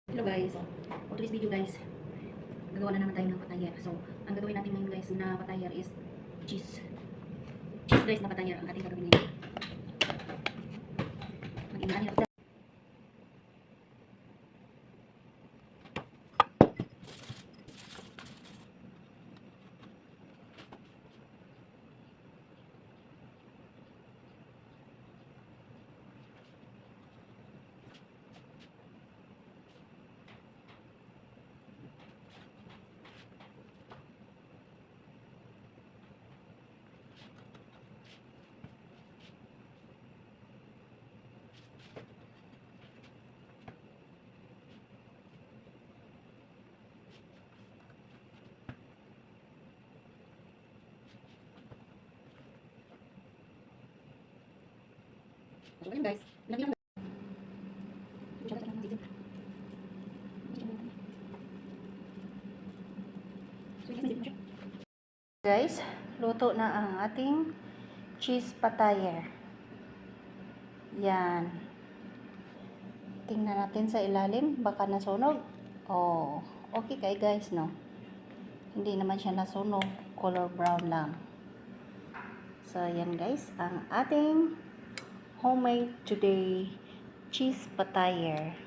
Hello guys, for today's video guys, gagawa na naman tayo ng patayer. So, ang gagawin natin ngayon guys na patayer is cheese. Cheese guys na patayer ang ating gagawin ngayon. Mag-inaan nila. So, ayun guys, lagyan lang. Guys, luto na ang ating cheese patayer. Yan. Tingnan natin sa ilalim, baka nasunog. Oh, okay kay guys, no? Hindi naman siya nasunog, color brown lang. So, yan guys, ang ating homemade today cheese patayer.